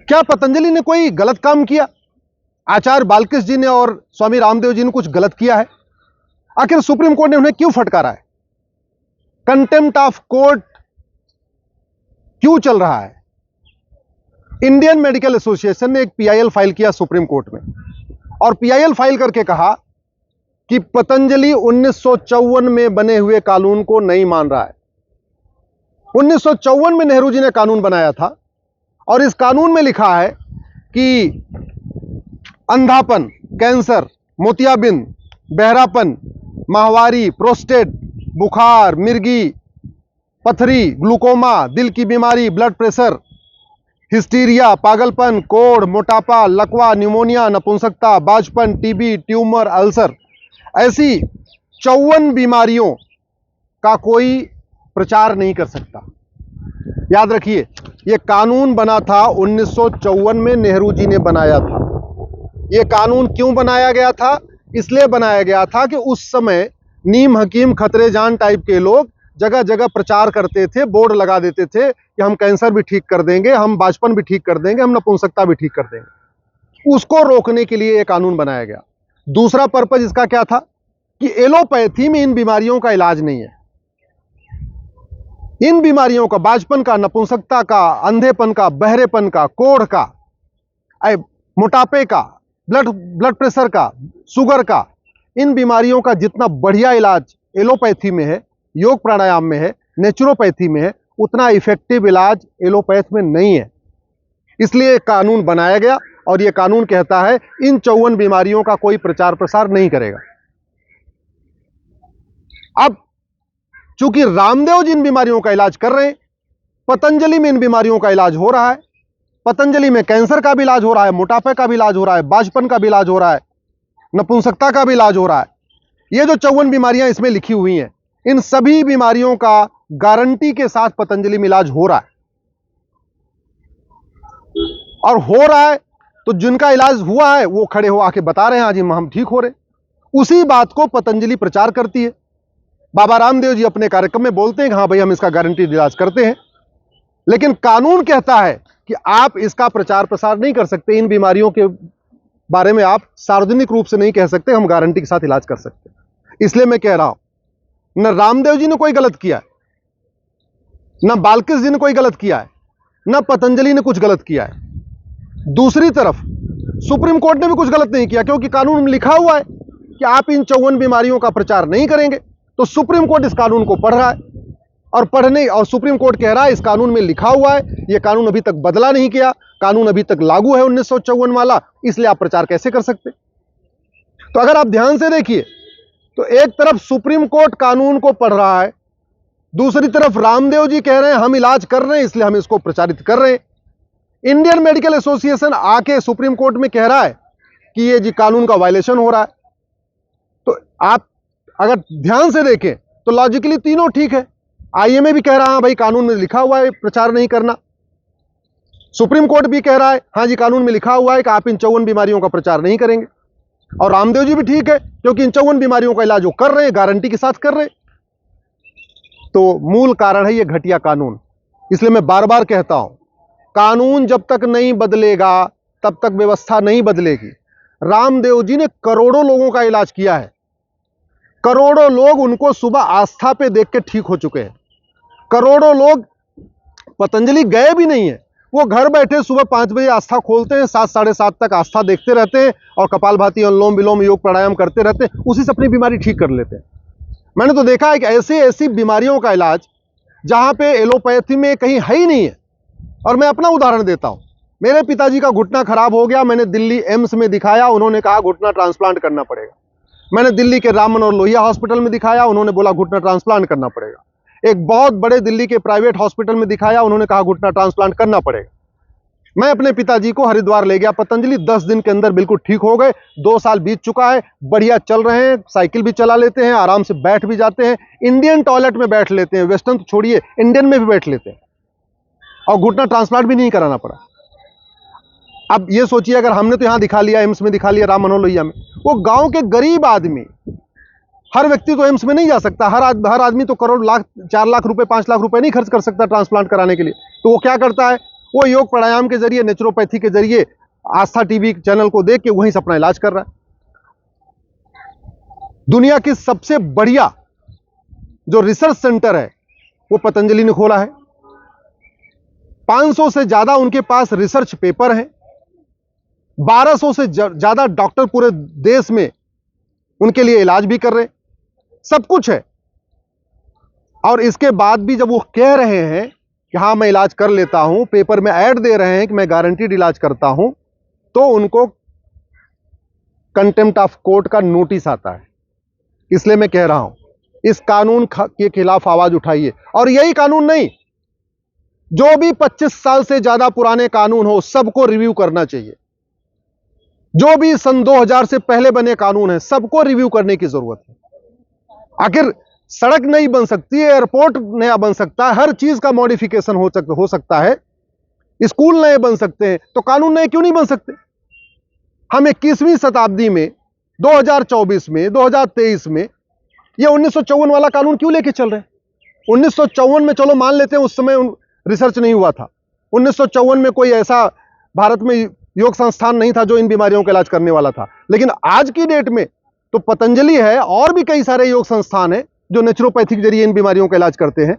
क्या पतंजलि ने कोई गलत काम किया? आचार्य बालकृष्ण जी ने और स्वामी रामदेव जी ने कुछ गलत किया है? आखिर सुप्रीम कोर्ट ने उन्हें क्यों फटकारा है? कंटेम्प्ट ऑफ कोर्ट क्यों चल रहा है? इंडियन मेडिकल एसोसिएशन ने एक पीआईएल फाइल किया सुप्रीम कोर्ट में और पीआईएल फाइल करके कहा कि पतंजलि 1954 में बने हुए कानून को नहीं मान रहा है। 1954 में नेहरू जी ने कानून बनाया था और इस कानून में लिखा है कि अंधापन, कैंसर, मोतियाबिंद, बहरापन, माहवारी, प्रोस्टेट, बुखार, मिर्गी, पथरी, ग्लूकोमा, दिल की बीमारी, ब्लड प्रेशर, हिस्टीरिया, पागलपन, कोढ़, मोटापा, लकवा, न्यूमोनिया, नपुंसकता, बाजपन, टीबी, ट्यूमर, अल्सर, ऐसी 54 बीमारियों का कोई प्रचार नहीं कर सकता। याद रखिए, यह कानून बना था 1954 में, नेहरू जी ने बनाया था। यह कानून क्यों बनाया गया था? इसलिए बनाया गया था कि उस समय नीम हकीम खतरे जान टाइप के लोग जगह जगह प्रचार करते थे, बोर्ड लगा देते थे कि हम कैंसर भी ठीक कर देंगे, हम बाजपन भी ठीक कर देंगे, हम नपुंसकता भी ठीक कर देंगे। उसको रोकने के लिए यह कानून बनाया गया। दूसरा पर्पज इसका क्या था कि एलोपैथी में इन बीमारियों का इलाज नहीं है। इन बीमारियों का, बाजपन का, नपुंसकता का, अंधेपन का, बहरेपन का, कोढ़ का, मोटापे का, ब्लड प्रेशर का, शुगर का, इन बीमारियों का जितना बढ़िया इलाज एलोपैथी में है, योग प्राणायाम में है, नेचुरोपैथी में है, उतना इफेक्टिव इलाज एलोपैथ में नहीं है। इसलिए कानून बनाया गया और यह कानून कहता है इन 54 बीमारियों का कोई प्रचार प्रसार नहीं करेगा। अब चूंकि रामदेव जी इन बीमारियों का इलाज कर रहे हैं, पतंजलि में इन बीमारियों का इलाज हो रहा है, पतंजलि में कैंसर का भी इलाज हो रहा है, मोटापे का भी इलाज हो रहा है, बाजपन का भी इलाज हो रहा है, नपुंसकता का भी इलाज हो रहा है। ये जो 54 बीमारियां इसमें लिखी हुई हैं, इन सभी बीमारियों का गारंटी के साथ पतंजलि में इलाज हो रहा है। और हो रहा है तो जिनका इलाज हुआ है वो खड़े हो आके बता रहे हैं आज हम ठीक हो रहे। उसी बात को पतंजलि प्रचार करती है। बाबा रामदेव जी अपने कार्यक्रम में बोलते हैं कि हाँ भाई हम इसका गारंटी इलाज करते हैं, लेकिन कानून कहता है कि आप इसका प्रचार प्रसार नहीं कर सकते, इन बीमारियों के बारे में आप सार्वजनिक रूप से नहीं कह सकते हम गारंटी के साथ इलाज कर सकते। इसलिए मैं कह रहा हूं, न रामदेव जी ने कोई गलत किया है, न बालकृष्ण जी ने कोई गलत किया है, न पतंजलि ने कुछ गलत किया है। दूसरी तरफ सुप्रीम कोर्ट ने भी कुछ गलत नहीं किया, क्योंकि कानून में लिखा हुआ है कि आप इन 54 बीमारियों का प्रचार नहीं करेंगे। तो सुप्रीम कोर्ट इस कानून को पढ़ रहा है और सुप्रीम कोर्ट कह रहा है इस कानून में लिखा हुआ है, यह कानून अभी तक बदला नहीं किया, कानून अभी तक लागू है 1954 वाला, इसलिए आप प्रचार कैसे कर सकते? तो अगर आप ध्यान से देखिए तो एक तरफ सुप्रीम कोर्ट कानून को पढ़ रहा है, दूसरी तरफ रामदेव जी कह रहे हैं हम इलाज कर रहे हैं इसलिए हम इसको प्रचारित कर रहे हैं। इंडियन मेडिकल एसोसिएशन आके सुप्रीम कोर्ट में कह रहा है कि ये जी कानून का वायलेशन हो रहा है। तो आप अगर ध्यान से देखें तो लॉजिकली तीनों ठीक है। आईएमए भी कह रहा है भाई कानून में लिखा हुआ है प्रचार नहीं करना, सुप्रीम कोर्ट भी कह रहा है हाँ जी कानून में लिखा हुआ है कि आप इन 54 बीमारियों का प्रचार नहीं करेंगे, और रामदेव जी भी ठीक है क्योंकि इन 54 बीमारियों का इलाज वो कर रहे हैं, गारंटी के साथ कर रहे हैं। तो मूल कारण है ये घटिया कानून। इसलिए मैं बार बार कहता हूं, कानून जब तक नहीं बदलेगा तब तक व्यवस्था नहीं बदलेगी। रामदेव जी ने करोड़ों लोगों का इलाज किया है, करोड़ों लोग उनको सुबह आस्था पे देख के ठीक हो चुके हैं, करोड़ों लोग पतंजलि गए भी नहीं है, वो घर बैठे सुबह 5 बजे आस्था खोलते हैं, 7 साढ़े 7 तक आस्था देखते रहते हैं और कपालभाति, अनुलोम विलोम, योग प्राणायाम करते रहते हैं, उसी से अपनी बीमारी ठीक कर लेते हैं। मैंने तो देखा है कि ऐसी ऐसी बीमारियों का इलाज जहां पे एलोपैथी में कहीं है ही नहीं है। और मैं अपना उदाहरण देता हूं, मेरे पिताजी का घुटना खराब हो गया, मैंने दिल्ली एम्स में दिखाया, उन्होंने कहा घुटना ट्रांसप्लांट करना पड़ेगा। मैंने दिल्ली के राम मनोहर लोहिया हॉस्पिटल में दिखाया, उन्होंने बोला घुटना ट्रांसप्लांट करना पड़ेगा। एक बहुत बड़े दिल्ली के प्राइवेट हॉस्पिटल में दिखाया, उन्होंने कहा घुटना ट्रांसप्लांट करना पड़ेगा। मैं अपने पिताजी को हरिद्वार ले गया पतंजलि, 10 दिन के अंदर बिल्कुल ठीक हो गए। 2 साल बीत चुका है, बढ़िया चल रहे हैं, साइकिल भी चला लेते हैं, आराम से बैठ भी जाते हैं, इंडियन टॉयलेट में बैठ लेते हैं, वेस्टर्न तो छोड़िए इंडियन में भी बैठ लेते हैं, और घुटना ट्रांसप्लांट भी नहीं कराना पड़ा। अब ये सोचिए अगर हमने तो यहां दिखा लिया, एम्स में दिखा लिया, राम मनोहर लोहिया में, वो गांव के गरीब आदमी, हर व्यक्ति तो एम्स में नहीं जा सकता, हर आदमी तो करोड़ लाख 4 लाख रुपए 5 लाख रुपए नहीं खर्च कर सकता ट्रांसप्लांट कराने के लिए। तो वो क्या करता है, वो योग प्राणायाम के जरिए, नेचुरोपैथी के जरिए आस्था टीवी चैनल को देख के वहीं से अपना इलाज कर रहा है। दुनिया की सबसे बढ़िया जो रिसर्च सेंटर है वो पतंजलि ने खोला है। 500 से ज्यादा उनके पास रिसर्च पेपर हैं। 1200 से ज्यादा डॉक्टर पूरे देश में उनके लिए इलाज भी कर रहे हैं। सब कुछ है। और इसके बाद भी जब वो कह रहे हैं कि हाँ मैं इलाज कर लेता हूं, पेपर में ऐड दे रहे हैं कि मैं गारंटीड इलाज करता हूं, तो उनको कंटेम्प्ट ऑफ कोर्ट का नोटिस आता है। इसलिए मैं कह रहा हूं, इस कानून के खिलाफ आवाज उठाइए। और यही कानून नहीं, जो भी 25 साल से ज्यादा पुराने कानून हो सबको रिव्यू करना चाहिए। जो भी सन 2000 से पहले बने कानून हैं सबको रिव्यू करने की जरूरत है। आखिर सड़क नहीं बन सकती है, एयरपोर्ट नया बन सकता है, हर चीज का मॉडिफिकेशन हो सकता है, स्कूल नए बन सकते हैं, तो कानून नए क्यों नहीं बन सकते? हम 21वीं शताब्दी में 2024 में 2023 में ये 1954 वाला कानून क्यों लेके चल रहे हैं? 1954 में चलो मान लेते हैं उस समय रिसर्च नहीं हुआ था। 1954 में कोई ऐसा भारत में योग संस्थान नहीं था जो इन बीमारियों का इलाज करने वाला था। लेकिन आज की डेट में तो पतंजलि है और भी कई सारे योग संस्थान हैं जो नेचुरोपैथी के जरिए इन बीमारियों का इलाज करते हैं,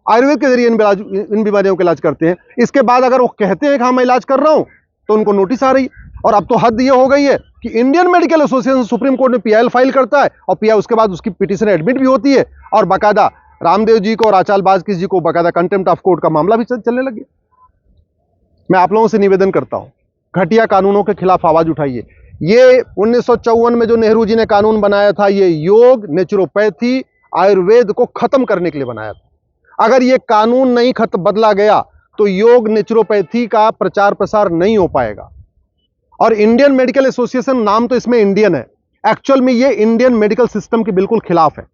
आयुर्वेद के जरिए इन बीमारियों का इलाज करते हैं। इसके बाद अगर वो कहते हैं कि हाँ मैं इलाज कर रहा हूं तो उनको नोटिस आ रही है। और अब तो हद ये हो गई है कि Indian medical association supreme court में पीआईएल फाइल करता है और पीआई उसके बाद उसकी पिटीशन एडमिट भी होती है और बाकायदा रामदेव जी को और आचार्य बाजकी जी को बाकायदा कंटेम्प्ट ऑफ कोर्ट का मामला भी चलने लग गया। मैं आप लोगों से निवेदन करता हूं, घटिया कानूनों के खिलाफ आवाज उठाइए। ये 1954 में जो नेहरू जी ने कानून बनाया था, ये योग, नेचुरोपैथी, आयुर्वेद को खत्म करने के लिए बनाया था। अगर ये कानून नहीं बदला गया तो योग, नेचुरोपैथी का प्रचार प्रसार नहीं हो पाएगा। और इंडियन मेडिकल एसोसिएशन, नाम तो इसमें इंडियन है, एक्चुअल में ये इंडियन मेडिकल सिस्टम के बिल्कुल खिलाफ है।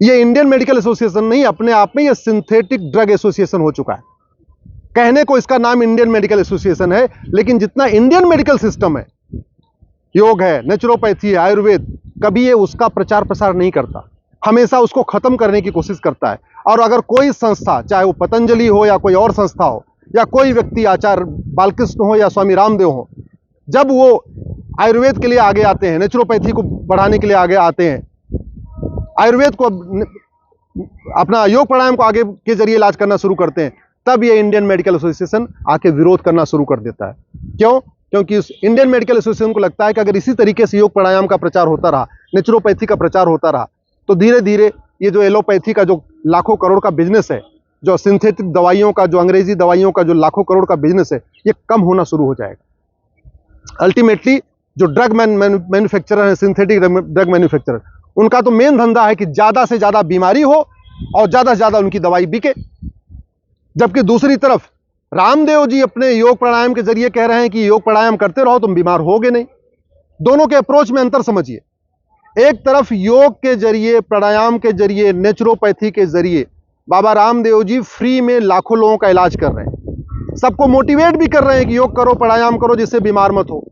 ये इंडियन मेडिकल एसोसिएशन नहीं, अपने आप में ये सिंथेटिक ड्रग एसोसिएशन हो चुका है। कहने को इसका नाम इंडियन मेडिकल एसोसिएशन है, लेकिन जितना इंडियन मेडिकल सिस्टम है, योग है, नेचुरोपैथी है, आयुर्वेद, कभी ये उसका प्रचार प्रसार नहीं करता, हमेशा उसको खत्म करने की कोशिश करता है। और अगर कोई संस्था, चाहे वो पतंजलि हो या कोई और संस्था हो, या कोई व्यक्ति आचार्य बालकृष्ण हो या स्वामी रामदेव हो, जब वो आयुर्वेद के लिए आगे आते हैं, नेचुरोपैथी को बढ़ाने के लिए आगे आते हैं, आयुर्वेद को अपना योग प्राणायाम को आगे के जरिए इलाज करना शुरू करते हैं, तब ये इंडियन मेडिकल एसोसिएशन आके विरोध करना शुरू कर देता है। क्यों? क्योंकि इस इंडियन मेडिकल एसोसिएशन को लगता है कि अगर इसी तरीके से योग प्राणायाम का प्रचार होता रहा, नेचुरोपैथी का प्रचार होता रहा, तो धीरे धीरे ये जो एलोपैथी का जो लाखों करोड़ का बिजनेस है, जो सिंथेटिक दवाइयों का, जो अंग्रेजी दवाइयों का जो लाखों करोड़ का बिजनेस है, ये कम होना शुरू हो जाएगा। अल्टीमेटली जो ड्रग मैन्युफैक्चरर है, सिंथेटिक ड्रग मैन्युफैक्चरर, उनका तो मेन धंधा है कि ज्यादा से ज्यादा बीमारी हो और ज्यादा से ज्यादा उनकी दवाई बिके। जबकि दूसरी तरफ रामदेव जी अपने योग प्राणायाम के जरिए कह रहे हैं कि योग प्राणायाम करते रहो तुम बीमार होगे नहीं। दोनों के अप्रोच में अंतर समझिए। एक तरफ योग के जरिए, प्राणायाम के जरिए, नेचुरोपैथी के जरिए बाबा रामदेव जी फ्री में लाखों लोगों का इलाज कर रहे हैं, सबको मोटिवेट भी कर रहे हैं कि योग करो, प्राणायाम करो, जिससे बीमार मत हो।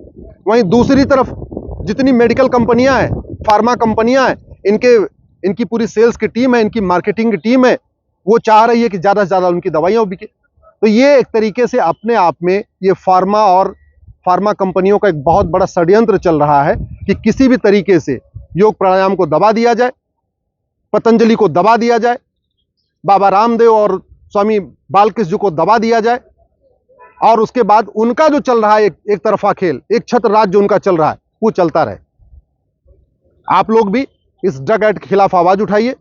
वहीं दूसरी तरफ जितनी मेडिकल कंपनियां हैं, फार्मा कंपनियां हैं, इनकी पूरी सेल्स की टीम है, इनकी मार्केटिंग की टीम है, वो चाह रही है कि ज्यादा से ज्यादा उनकी दवाइयां बिके। तो ये एक तरीके से अपने आप में ये फार्मा कंपनियों का एक बहुत बड़ा षड्यंत्र चल रहा है कि किसी भी तरीके से योग प्राणायाम को दबा दिया जाए, पतंजलि को दबा दिया जाए, बाबा रामदेव और स्वामी बालकृष्ण जी को दबा दिया जाए, और उसके बाद उनका जो चल रहा है एक तरफा खेल, एक छत्र राज जो उनका चल रहा है, वो चलता रहे। आप लोग भी इस ड्रग एक्ट के खिलाफ आवाज उठाइए,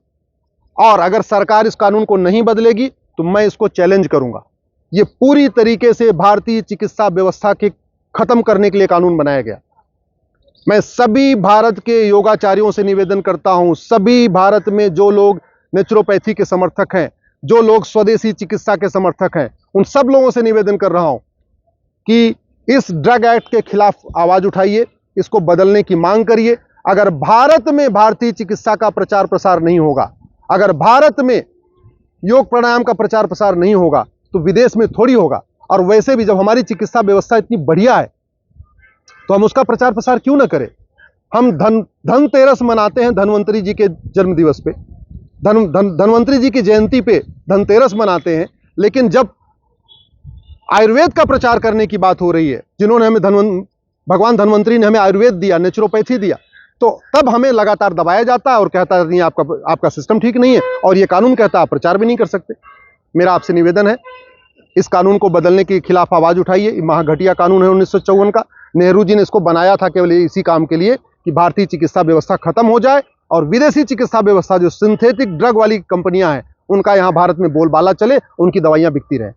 और अगर सरकार इस कानून को नहीं बदलेगी तो मैं इसको चैलेंज करूंगा। ये पूरी तरीके से भारतीय चिकित्सा व्यवस्था के खत्म करने के लिए कानून बनाया गया। मैं सभी भारत के योगाचार्यों से निवेदन करता हूं, सभी भारत में जो लोग नेचुरोपैथी के समर्थक हैं, जो लोग स्वदेशी चिकित्सा के समर्थक हैं, उन सब लोगों से निवेदन कर रहा हूं कि इस ड्रग एक्ट के खिलाफ आवाज उठाइए, इसको बदलने की मांग करिए। अगर भारत में भारतीय चिकित्सा का प्रचार प्रसार नहीं होगा, अगर भारत में योग प्राणायाम का प्रचार प्रसार नहीं होगा, तो विदेश में थोड़ी होगा। और वैसे भी जब हमारी चिकित्सा व्यवस्था इतनी बढ़िया है तो हम उसका प्रचार प्रसार क्यों ना करें। हम धनतेरस मनाते हैं, धन्वंतरी जी के जन्म दिवस पे, धन्वंतरी जी की जयंती पे धनतेरस मनाते हैं, लेकिन जब आयुर्वेद का प्रचार करने की बात हो रही है, जिन्होंने हमें भगवान धन्वंतरी ने हमें आयुर्वेद दिया, नेचुरोपैथी दिया, तो तब हमें लगातार दबाया जाता है और कहता है नहीं आपका सिस्टम ठीक नहीं है, और ये कानून कहता है आप प्रचार भी नहीं कर सकते। मेरा आपसे निवेदन है, इस कानून को बदलने के खिलाफ आवाज उठाइए। महाघटिया कानून है 1954 का। नेहरू जी ने इसको बनाया था केवल इसी काम के लिए कि भारतीय चिकित्सा व्यवस्था खत्म हो जाए और विदेशी चिकित्सा व्यवस्था, जो सिंथेटिक ड्रग वाली कंपनियां हैं, उनका यहां भारत में बोलबाला चले, उनकी दवाइयां बिकती रहे।